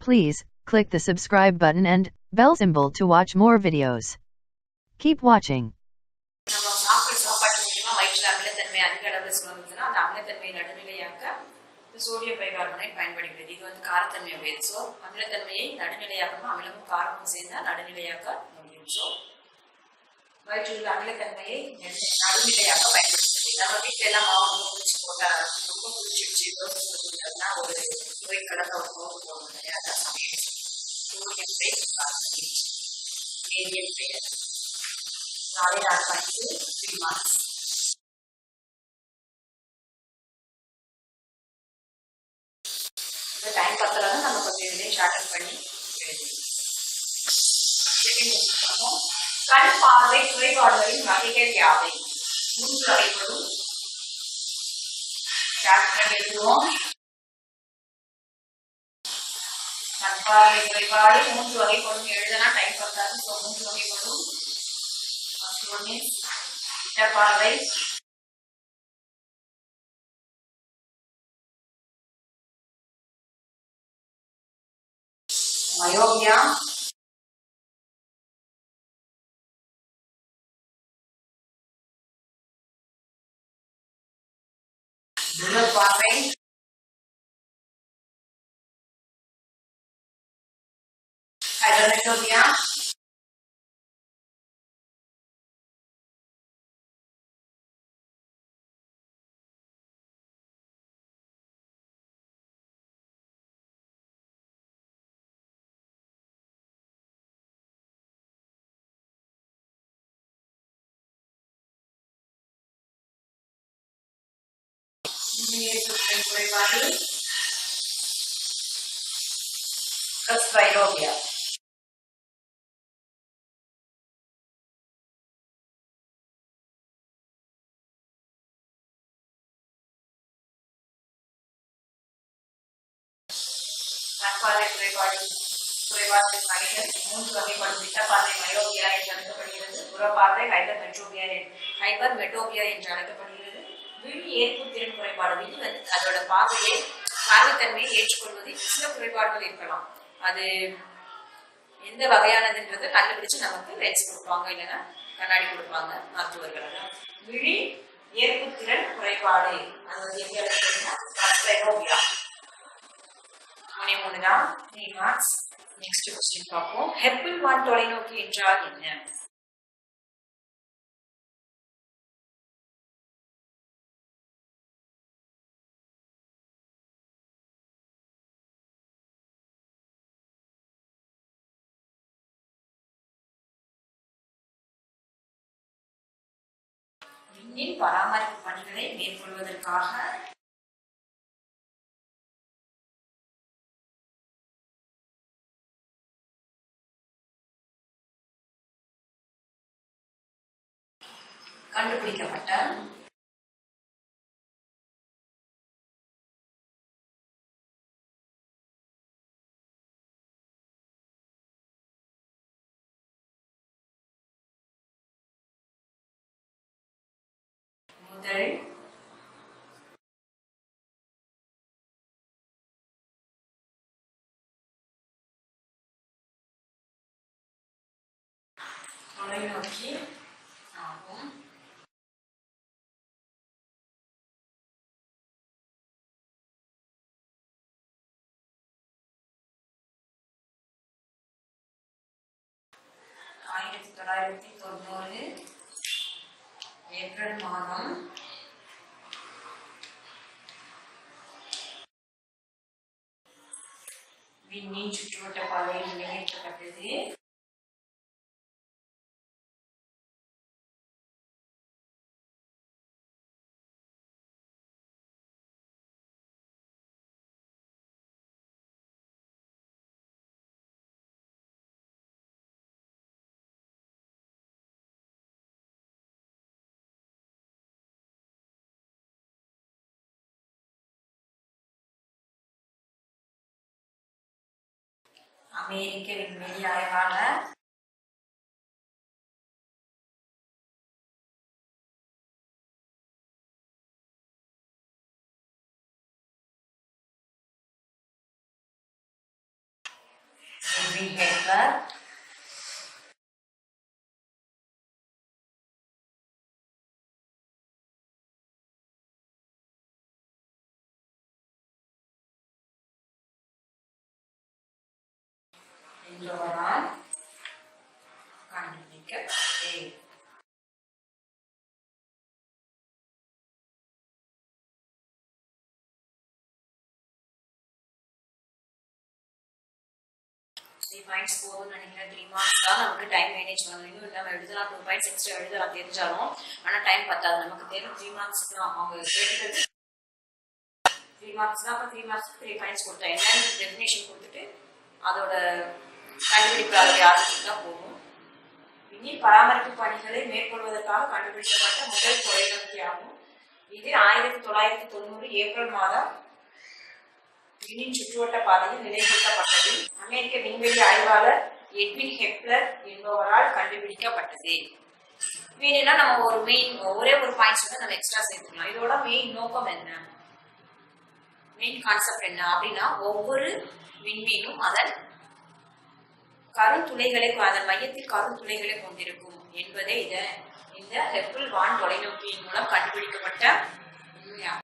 Please click the subscribe button and bell symbol to watch more videos. Keep watching. நம்ம சாப்பிட்ற சாப்பாட்டு மூலமா வயிற்றில் அமிலத்தன்மை அதிக அளவில் சுரந்துச்சுன்னா அந்த அமிலத்தன்மை நடுநிலையாக்க சோடியம் பைகார்பனேட் பயன்படுகிறது. இது காரத்தன்மை உடையது. ஸோ அமிலத்தன்மையை நடுநிலையாக்கணும், அமிலமும் காரமும் சேர்ந்தால் நடுநிலையாக்க முடியும். ஸோ வயிற்றில் உள்ள அமிலத்தன்மையை நடுநிலையாக்க பயன்படுத்துறது. நம்ம வீட்டில எல்லாம் மாவு குளிச்சு போட்டால் ரொம்ப குளிச்சிடுச்சு தோசைன்னா ஒரு சுவை கலந்த ஒரு மாவு போடணும் இல்லையா? அதான் சமையல் சோடியம் பைகார்பனேட் ஏரியல் பெயர் 3 marks. இந்த டைம் பத்தலன்னா நம்ம கொஞ்சம் இதுலேயே ஷார்டன் பண்ணி எழுதிடுவோம். கண் பார்வை குறைபாடுகளின் வகைகள் யாவை? 3 வகைப்படும். எழுதுவோம். கண் பார்வை குறைபாடு 3 வகைப்படும். எழுதுனா டைம் பத்தாது. 3 வகைப்படும். பார்வை, மயோபியா, பார்வை, ஹைட்ரோமெட்ரோபியா, குறைபாடு, ஸ்பைரோபியா. கண்பார்வை குறைபாட்டின் வகைகள் 3 வகைப்படும். திட்டப்பார்வை மயோபியா என்று அழைக்கப்படுகிறது. புறப்பார்வை ஹைபர் மெட்டோபியா என்று அழைக்கப்படுகிறது. விழி ஏற்பு திறன் குறைபாடு. விழி அதோட பார்வைத்தன்மையை ஏற்றுக்கொள்வதில் சில குறைபாடுகள் இருக்கலாம். அது எந்த வகையானதுன்றது கண்டுபிடிச்சு நமக்கு லென்ஸ் கொடுப்பாங்க, இல்லைன்னா கண்ணாடி கொடுப்பாங்க மருத்துவர்கள். விழி ஏற்பு திறன் குறைபாடு அது எப்படி அழைக்கப்படுதுன்னா 3 தான். 3 marks. நெக்ஸ்ட் क्वेश्चन பார்ப்போம். ஹெப்பில் வான் தொலைநோக்கி என்றால் என்ன? விண்ணின் பராமரிப்பு பணிகளை மேற்கொள்வதற்காக கண்டுபிடிக்கப்பட்ட முதல் தொலைநோக்கி ஆகும். ஏப்ரல் மாதம் விண்ணின் சுற்றுவட்ட பாதையில் நிறைவேற்றப்பட்டது. அமெரிக்க விண்வெளி ஆய்வாளர் எட்வின் ஹெப்லர். என்பவரால் கண்டுபிடிக்கப்பட்டது. பாயிண்ட்ஸ் போதும்னு நினைக்கிறேன். 3 மார்க்ஸ் தான். நமக்கு டைம் மேனேஜ் பண்ணணும். இன்னும் நம்ம எழுதலாம், 2 பாயிண்ட்ஸ் எக்ஸ்ட்ரா எழுதலாம் தெரிஞ்சாலும். ஆனால் டைம் பத்தாது. நமக்கு தேவை 3 மார்க்ஸ் தான். அவங்க கேட்டது 3 மார்க்ஸ் தான். அப்போ 3 மார்க்ஸ்க்கு 3 பாயிண்ட்ஸ் கொடுத்தேன். என்னன்னு டெஃபினேஷன் கொடுத்துட்டு அதோட கண்டுபிடிப்பாளர் யாருக்கு தான் போகும். விண்ணில் பராமரிப்பு பணிகளை மேற்கொள்வதற்காக கண்டுபிடிக்கப்பட்ட முதல் தொலைநோக்கி ஆகும். இது 1990 ஏப்ரல் மாதம் விண்ணின் சுற்றுவட்ட பாதையில் நிலைநிறுத்தப்பட்டது. அமெரிக்க விண்வெளி ஆய்வாளர் எட்வின் ஹெப்லர் என்பவரால் கண்டுபிடிக்கப்பட்டது. வேணும்னா நம்ம ஒரு ஒரே ஒரு பாயிண்ட்ஸ் வந்து நம்ம எக்ஸ்ட்ரா சேர்த்துக்கலாம். இதோட மெயின் நோக்கம் என்ன, மெயின் கான்செப்ட் என்ன அப்படின்னா, ஒவ்வொரு விண்மீனும் அதன் கருந்துளைகளை, அதன் மையத்தில் கருந்துளைகளை கொண்டிருக்கும் என்பதே இந்த ஹெப்பிள் வான் தொலைநோக்கியின் மூலம் கண்டுபிடிக்கப்பட்ட